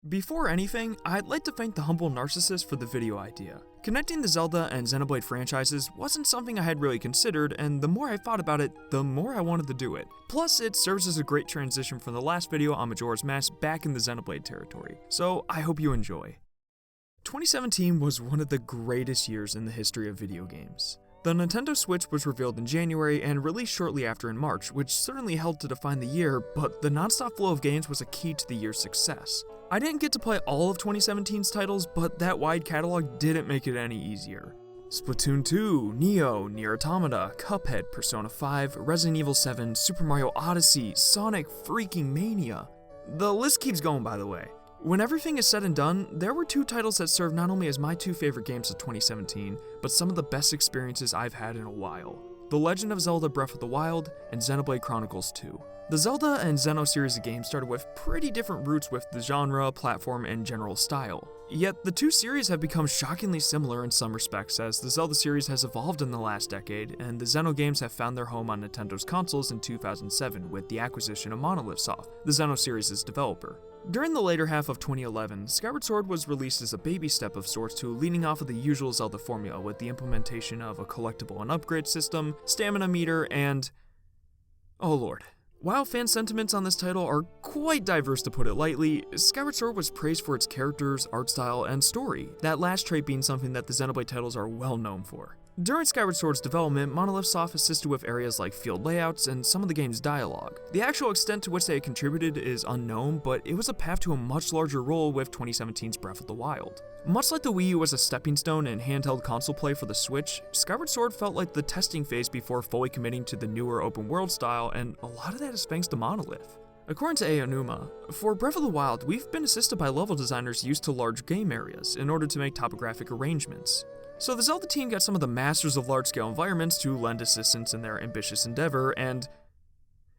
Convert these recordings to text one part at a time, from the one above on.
Before anything, I'd like to thank the humble narcissist for the video idea. Connecting the Zelda and Xenoblade franchises wasn't something I had really considered, and the more I thought about it, the more I wanted to do it. Plus, it serves as a great transition from the last video on Majora's Mask back in the Xenoblade territory, so I hope you enjoy. 2017 was one of the greatest years in the history of video games. The Nintendo Switch was revealed in January and released shortly after in March, which certainly helped to define the year, but the non-stop flow of games was a key to the year's success. I didn't get to play all of 2017's titles, but that wide catalog didn't make it any easier. Splatoon 2, Nioh, Nier Automata, Cuphead, Persona 5, Resident Evil 7, Super Mario Odyssey, Sonic freaking Mania. The list keeps going, by the way. When everything is said and done, there were two titles that served not only as my two favorite games of 2017, but some of the best experiences I've had in a while. The Legend of Zelda Breath of the Wild and Xenoblade Chronicles 2. The Zelda and Xeno series of games started with pretty different roots with the genre, platform, and general style. Yet the two series have become shockingly similar in some respects, as the Zelda series has evolved in the last decade, and the Xeno games have found their home on Nintendo's consoles in 2007 with the acquisition of Monolith, the Xeno series' developer. During the later half of 2011, Skyward Sword was released as a baby step of sorts to leaning off of the usual Zelda formula with the implementation of a collectible and upgrade system, stamina meter, and... oh lord. While fan sentiments on this title are quite diverse to put it lightly, Skyward Sword was praised for its characters, art style, and story, that last trait being something that the Xenoblade titles are well known for. During Skyward Sword's development, Monolith assisted with areas like field layouts and some of the game's dialogue. The actual extent to which they contributed is unknown, but it was a path to a much larger role with 2017's Breath of the Wild. Much like the Wii U was a stepping stone in handheld console play for the Switch, Skyward Sword felt like the testing phase before fully committing to the newer open world style, and a lot of that is thanks to Monolith. According to Aonuma, for Breath of the Wild, we've been assisted by level designers used to large game areas in order to make topographic arrangements. So the Zelda team got some of the masters of large-scale environments to lend assistance in their ambitious endeavor, and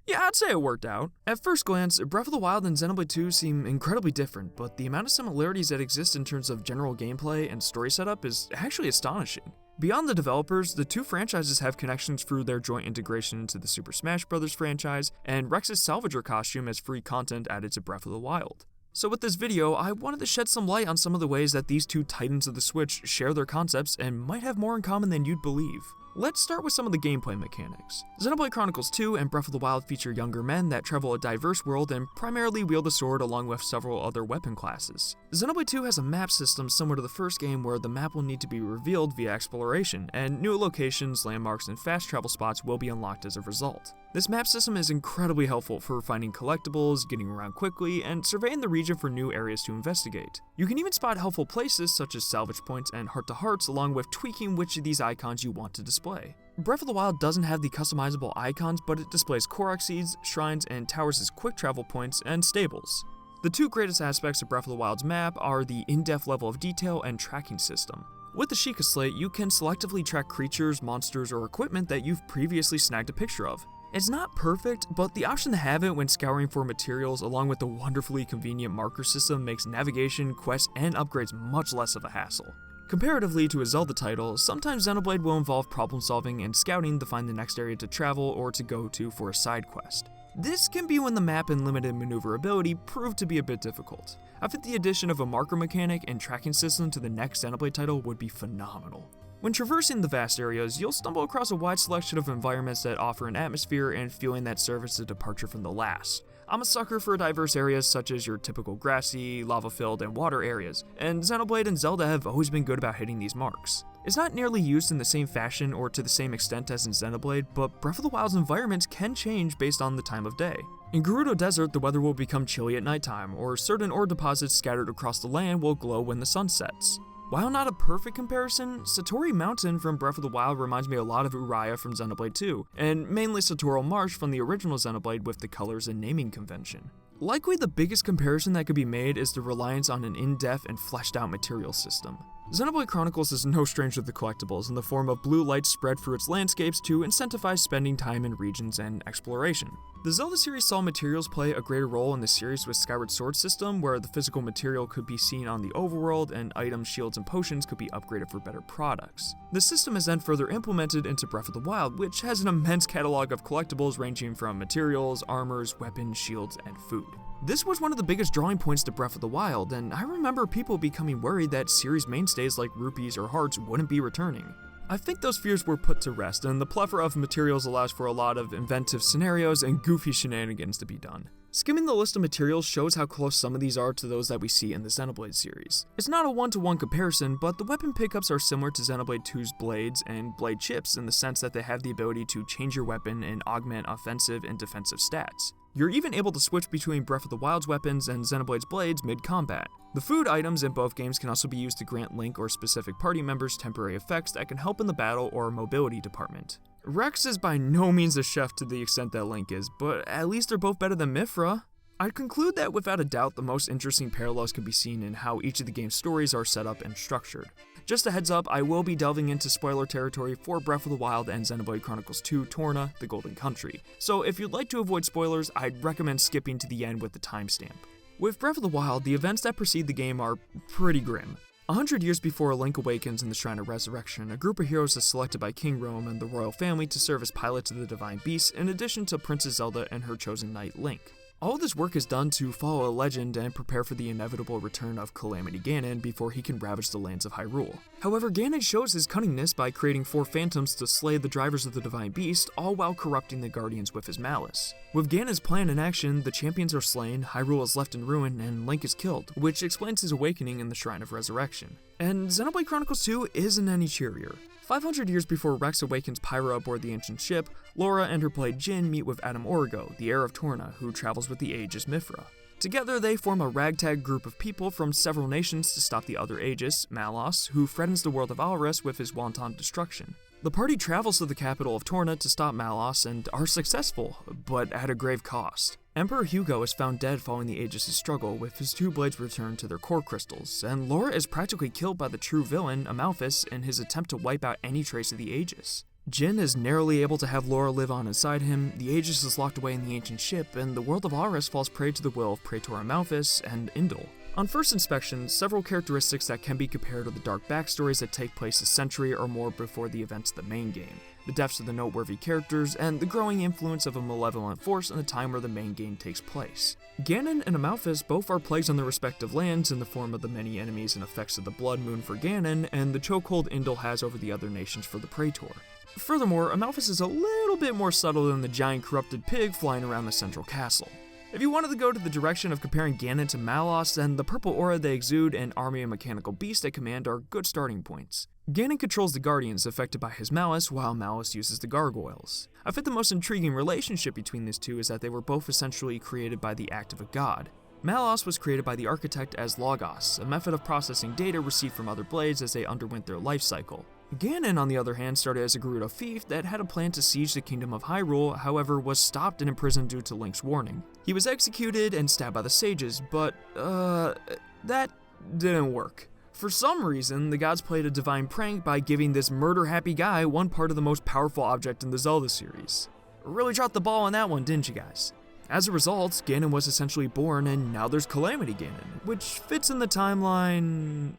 yeah, I'd say it worked out. At first glance, Breath of the Wild and Xenoblade 2 seem incredibly different, but the amount of similarities that exist in terms of general gameplay and story setup is actually astonishing. Beyond the developers, the two franchises have connections through their joint integration into the Super Smash Bros. Franchise, and Rex's Salvager costume as free content added to Breath of the Wild. So with this video, I wanted to shed some light on some of the ways that these two titans of the Switch share their concepts and might have more in common than you'd believe. Let's start with some of the gameplay mechanics. Xenoblade Chronicles 2 and Breath of the Wild feature younger men that travel a diverse world and primarily wield a sword along with several other weapon classes. Xenoblade 2 has a map system similar to the first game where the map will need to be revealed via exploration, and new locations, landmarks, and fast travel spots will be unlocked as a result. This map system is incredibly helpful for finding collectibles, getting around quickly, and surveying the region for new areas to investigate. You can even spot helpful places such as salvage points and heart-to-hearts, along with tweaking which of these icons you want to display. Breath of the Wild doesn't have the customizable icons, but it displays Korok seeds, shrines, and towers as quick travel points and stables. The two greatest aspects of Breath of the Wild's map are the in-depth level of detail and tracking system. With the Sheikah Slate, you can selectively track creatures, monsters, or equipment that you've previously snagged a picture of. It's not perfect, but the option to have it when scouring for materials along with the wonderfully convenient marker system makes navigation, quests, and upgrades much less of a hassle. Comparatively to a Zelda title, sometimes Xenoblade will involve problem solving and scouting to find the next area to travel or to go to for a side quest. This can be when the map and limited maneuverability prove to be a bit difficult. I think the addition of a marker mechanic and tracking system to the next Xenoblade title would be phenomenal. When traversing the vast areas, you'll stumble across a wide selection of environments that offer an atmosphere and feeling that serve as a departure from the last. I'm a sucker for diverse areas such as your typical grassy, lava-filled, and water areas, and Xenoblade and Zelda have always been good about hitting these marks. It's not nearly used in the same fashion or to the same extent as in Xenoblade, but Breath of the Wild's environments can change based on the time of day. In Gerudo Desert, the weather will become chilly at nighttime, or certain ore deposits scattered across the land will glow when the sun sets. While not a perfect comparison, Satori Mountain from Breath of the Wild reminds me a lot of Uriah from Xenoblade 2, and mainly Satoral Marsh from the original Xenoblade with the colors and naming convention. Likely the biggest comparison that could be made is the reliance on an in-depth and fleshed out material system. Xenoblade Chronicles is no stranger to collectibles in the form of blue lights spread through its landscapes to incentivize spending time in regions and exploration. The Zelda series saw materials play a greater role in the series with Skyward Sword system, where the physical material could be seen on the overworld and items, shields, and potions could be upgraded for better products. The system is then further implemented into Breath of the Wild, which has an immense catalog of collectibles ranging from materials, armors, weapons, shields, and food. This was one of the biggest drawing points to Breath of the Wild, and I remember people becoming worried that series mainstays like rupees or hearts wouldn't be returning. I think those fears were put to rest, and the plethora of materials allows for a lot of inventive scenarios and goofy shenanigans to be done. Skimming the list of materials shows how close some of these are to those that we see in the Xenoblade series. It's not a one-to-one comparison, but the weapon pickups are similar to Xenoblade 2's blades and blade chips in the sense that they have the ability to change your weapon and augment offensive and defensive stats. You're even able to switch between Breath of the Wild's weapons and Xenoblade's blades mid-combat. The food items in both games can also be used to grant Link or specific party members temporary effects that can help in the battle or mobility department. Rex is by no means a chef to the extent that Link is, but at least they're both better than Mythra. I'd conclude that without a doubt the most interesting parallels can be seen in how each of the game's stories are set up and structured. Just a heads up, I will be delving into spoiler territory for Breath of the Wild and Xenoblade Chronicles 2 Torna, the Golden Country, so if you'd like to avoid spoilers, I'd recommend skipping to the end with the timestamp. With Breath of the Wild, the events that precede the game are pretty grim. 100 years before Link awakens in the Shrine of Resurrection, a group of heroes is selected by King Rome and the royal family to serve as pilots of the Divine Beasts, in addition to Princess Zelda and her chosen knight Link. All of this work is done to follow a legend and prepare for the inevitable return of Calamity Ganon before he can ravage the lands of Hyrule. However, Ganon shows his cunningness by creating 4 phantoms to slay the drivers of the Divine Beast, all while corrupting the Guardians with his malice. With Ganon's plan in action, the champions are slain, Hyrule is left in ruin, and Link is killed, which explains his awakening in the Shrine of Resurrection. And Xenoblade Chronicles 2 isn't any cheerier. 500 years before Rex awakens Pyra aboard the ancient ship, Laura and her blade Jin meet with Adam Origo, the heir of Torna, who travels with the Aegis Mythra. Together, they form a ragtag group of people from several nations to stop the other Aegis, Malos, who threatens the world of Alres with his wanton destruction. The party travels to the capital of Torna to stop Malos and are successful, but at a grave cost. Emperor Hugo is found dead following the Aegis' struggle, with his 2 blades returned to their core crystals, and Laura is practically killed by the true villain, Amalthus, in his attempt to wipe out any trace of the Aegis. Jin is narrowly able to have Laura live on inside him, the Aegis is locked away in the ancient ship, and the world of Alres falls prey to the will of Praetor Amalthus and Indel. On first inspection, several characteristics that can be compared to the dark backstories that take place a century or more before the events of the main game, the deaths of the noteworthy characters, and the growing influence of a malevolent force in the time where the main game takes place. Ganon and Amalthus both are plagues on their respective lands in the form of the many enemies and effects of the Blood Moon for Ganon, and the chokehold Indel has over the other nations for the Praetor. Furthermore, Amalthus is a little bit more subtle than the giant corrupted pig flying around the central castle. If you wanted to go to the direction of comparing Ganon to Malos, then the purple aura they exude and army of mechanical beasts they command are good starting points. Ganon controls the Guardians affected by his malice, while Malos uses the Gargoyles. I think the most intriguing relationship between these two is that they were both essentially created by the act of a god. Malos was created by the architect as Logos, a method of processing data received from other blades as they underwent their life cycle. Ganon, on the other hand, started as a Gerudo thief that had a plan to siege the kingdom of Hyrule, however was stopped and imprisoned due to Link's warning. He was executed and stabbed by the sages, but, that didn't work. For some reason, the gods played a divine prank by giving this murder-happy guy one part of the most powerful object in the Zelda series. Really dropped the ball on that one, didn't you guys? As a result, Ganon was essentially born, and now there's Calamity Ganon, which fits in the timeline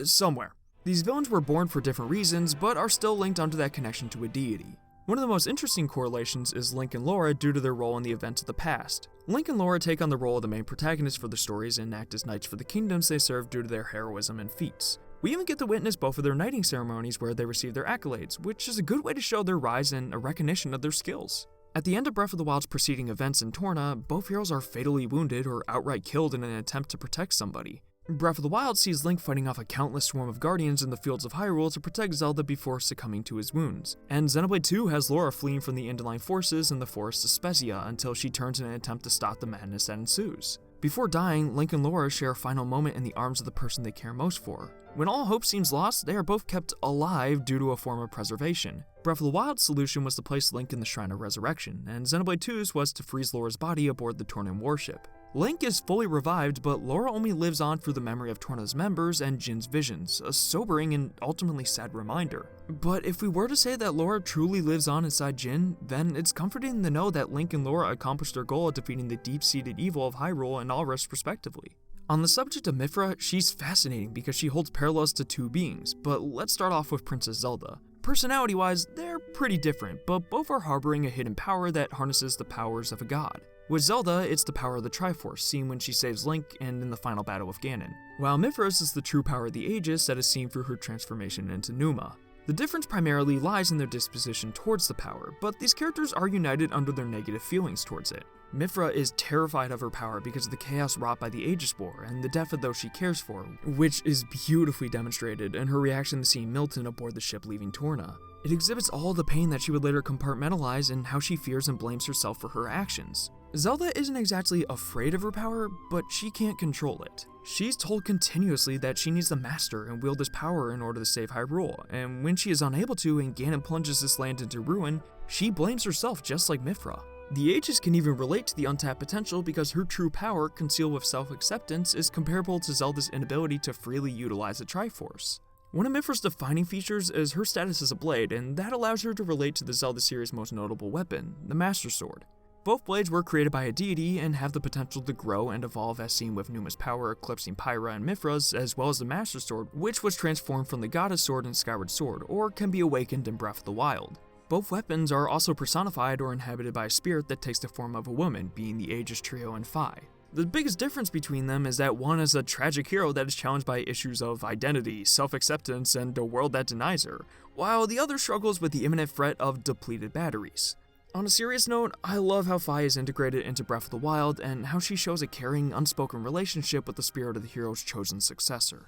somewhere. These villains were born for different reasons, but are still linked onto that connection to a deity. One of the most interesting correlations is Link and Laura due to their role in the events of the past. Link and Laura take on the role of the main protagonists for the stories and act as knights for the kingdoms they serve due to their heroism and feats. We even get to witness both of their knighting ceremonies where they receive their accolades, which is a good way to show their rise and a recognition of their skills. At the end of Breath of the Wild's preceding events in Torna, both heroes are fatally wounded or outright killed in an attempt to protect somebody. Breath of the Wild sees Link fighting off a countless swarm of guardians in the fields of Hyrule to protect Zelda before succumbing to his wounds. And Xenoblade 2 has Laura fleeing from the Indoline forces in the forest of Spezia until she turns in an attempt to stop the madness that ensues. Before dying, Link and Laura share a final moment in the arms of the person they care most for. When all hope seems lost, they are both kept alive due to a form of preservation. Breath of the Wild's solution was to place Link in the Shrine of Resurrection, and Xenoblade 2's was to freeze Laura's body aboard the Tornan warship. Link is fully revived, but Laura only lives on through the memory of Torna's members and Jin's visions, a sobering and ultimately sad reminder. But if we were to say that Laura truly lives on inside Jin, then it's comforting to know that Link and Laura accomplished their goal of defeating the deep-seated evil of Hyrule and Alres respectively. On the subject of Mythra, she's fascinating because she holds parallels to two beings, but let's start off with Princess Zelda. Personality-wise, they're pretty different, but both are harboring a hidden power that harnesses the powers of a god. With Zelda, it's the power of the Triforce, seen when she saves Link and in the final battle with Ganon, while Mythra's is the true power of the Aegis that is seen through her transformation into Numa. The difference primarily lies in their disposition towards the power, but these characters are united under their negative feelings towards it. Mythra is terrified of her power because of the chaos wrought by the Aegis War and the death of those she cares for, which is beautifully demonstrated in her reaction to seeing Milton aboard the ship leaving Torna. It exhibits all the pain that she would later compartmentalize and how she fears and blames herself for her actions. Zelda isn't exactly afraid of her power, but she can't control it. She's told continuously that she needs to master and wield this power in order to save Hyrule, and when she is unable to and Ganon plunges this land into ruin, she blames herself just like Mythra. The Aegis can even relate to the untapped potential because her true power, concealed with self-acceptance, is comparable to Zelda's inability to freely utilize the Triforce. One of Mythra's defining features is her status as a blade, and that allows her to relate to the Zelda series' most notable weapon, the Master Sword. Both blades were created by a deity and have the potential to grow and evolve as seen with Numa's power eclipsing Pyra and Mythra's, as well as the Master Sword, which was transformed from the Goddess Sword in Skyward Sword, or can be awakened in Breath of the Wild. Both weapons are also personified or inhabited by a spirit that takes the form of a woman, being the Aegis Trio and Phi. The biggest difference between them is that one is a tragic hero that is challenged by issues of identity, self-acceptance, and a world that denies her, while the other struggles with the imminent threat of depleted batteries. On a serious note, I love how Phi is integrated into Breath of the Wild and how she shows a caring, unspoken relationship with the spirit of the hero's chosen successor.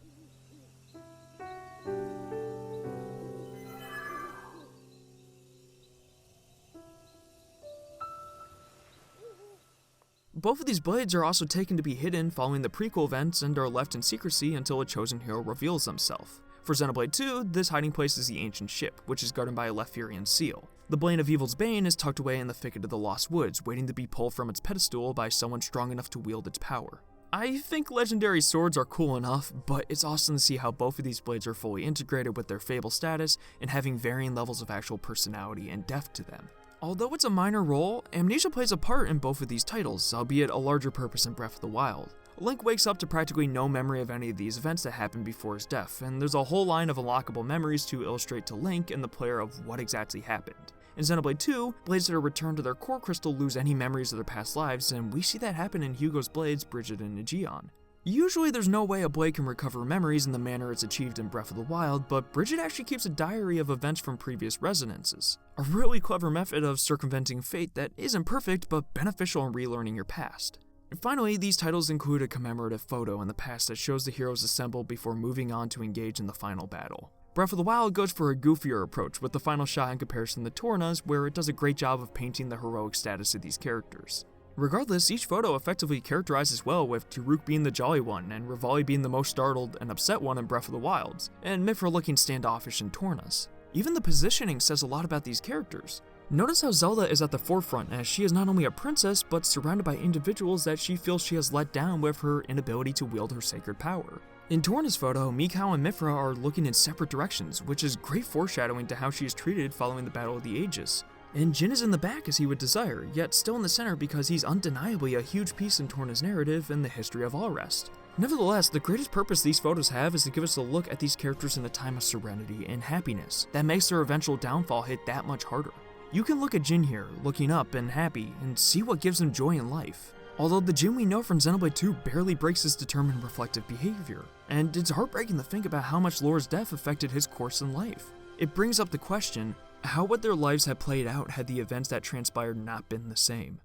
Both of these blades are also taken to be hidden following the prequel events and are left in secrecy until a chosen hero reveals himself. For Xenoblade 2, this hiding place is the Ancient Ship, which is guarded by a Lephirian seal. The Blade of Evil's Bane is tucked away in the thicket of the Lost Woods, waiting to be pulled from its pedestal by someone strong enough to wield its power. I think legendary swords are cool enough, but it's awesome to see how both of these blades are fully integrated with their Fable status and having varying levels of actual personality and depth to them. Although it's a minor role, amnesia plays a part in both of these titles, albeit a larger purpose in Breath of the Wild. Link wakes up to practically no memory of any of these events that happened before his death, and there's a whole line of unlockable memories to illustrate to Link and the player of what exactly happened. In Xenoblade 2, blades that are returned to their core crystal lose any memories of their past lives, and we see that happen in Hugo's blades, Bridget and Aegeon. Usually there's no way a blade can recover memories in the manner it's achieved in Breath of the Wild, but Bridget actually keeps a diary of events from previous resonances. A really clever method of circumventing fate that isn't perfect, but beneficial in relearning your past. And finally, these titles include a commemorative photo in the past that shows the heroes assembled before moving on to engage in the final battle. Breath of the Wild goes for a goofier approach with the final shot in comparison to Torna's, where it does a great job of painting the heroic status of these characters. Regardless, each photo effectively characterizes well, with Daruk being the jolly one, and Revali being the most startled and upset one in Breath of the Wild, and Mythra looking standoffish in Torna's. Even the positioning says a lot about these characters. Notice how Zelda is at the forefront, as she is not only a princess, but surrounded by individuals that she feels she has let down with her inability to wield her sacred power. In Torna's photo, Mikau and Mythra are looking in separate directions, which is great foreshadowing to how she is treated following the Battle of the Aegis. And Jin is in the back as he would desire, yet still in the center because he's undeniably a huge piece in Torna's narrative and the history of Alrest. Nevertheless, the greatest purpose these photos have is to give us a look at these characters in a time of serenity and happiness that makes their eventual downfall hit that much harder. You can look at Jin here, looking up and happy, and see what gives him joy in life. Although the Jin we know from Xenoblade 2 barely breaks his determined reflective behavior, and it's heartbreaking to think about how much Laura's death affected his course in life. It brings up the question, how would their lives have played out had the events that transpired not been the same?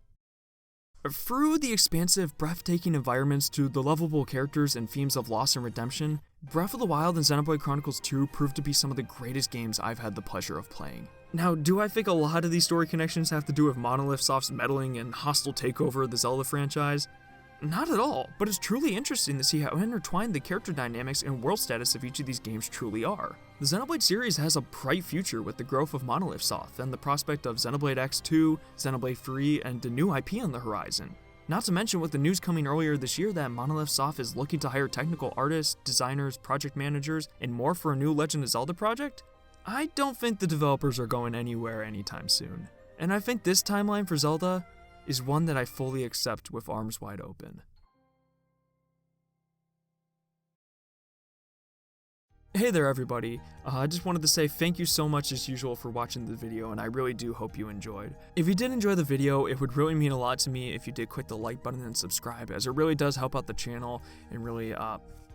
Through the expansive, breathtaking environments to the lovable characters and themes of loss and redemption, Breath of the Wild and Xenoblade Chronicles 2 proved to be some of the greatest games I've had the pleasure of playing. Now, do I think a lot of these story connections have to do with Monolith Soft's meddling and hostile takeover of the Zelda franchise? Not at all, but it's truly interesting to see how intertwined the character dynamics and world status of each of these games truly are. The Xenoblade series has a bright future with the growth of Monolith Soft and the prospect of Xenoblade X2, Xenoblade 3, and a new IP on the horizon. Not to mention with the news coming earlier this year that Monolith Soft is looking to hire technical artists, designers, project managers, and more for a new Legend of Zelda project, I don't think the developers are going anywhere anytime soon. And I think this timeline for Zelda is one that I fully accept with arms wide open. Hey there everybody, I just wanted to say thank you so much as usual for watching the video, and I really do hope you enjoyed. If you did enjoy the video, it would really mean a lot to me if you did click the like button and subscribe, as it really does help out the channel and really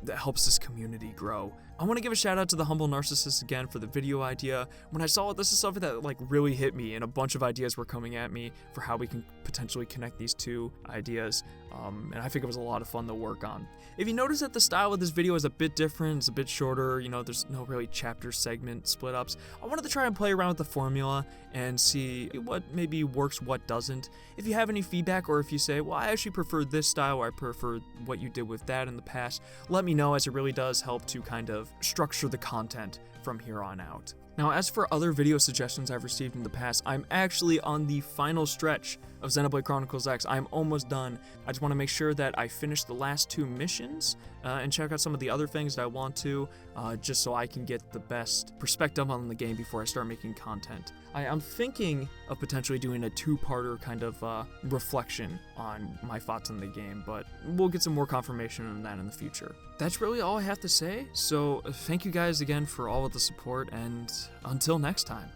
that helps this community grow. I want to give a shout out to the Humble Narcissist again for the video idea. When I saw it, this is something that like really hit me, and a bunch of ideas were coming at me for how we can potentially connect these two ideas, and I think it was a lot of fun to work on. If you notice that the style of this video is a bit different, it's a bit shorter, you know, there's no really chapter segment split ups, I wanted to try and play around with the formula and see what maybe works, what doesn't. If you have any feedback, or if you say, well, I actually prefer this style, or I prefer what you did with that in the past, let me know, as it really does help to kind of structure the content from here on out. Now, as for other video suggestions I've received in the past, I'm actually on the final stretch of Xenoblade Chronicles X. I'm almost done. I just want to make sure that I finish the last 2 missions and check out some of the other things that I want to, just so I can get the best perspective on the game before I start making content. I'm thinking of potentially doing a 2-parter kind of reflection on my thoughts on the game, but we'll get some more confirmation on that in the future. That's really all I have to say, so thank you guys again for all of the support, and until next time.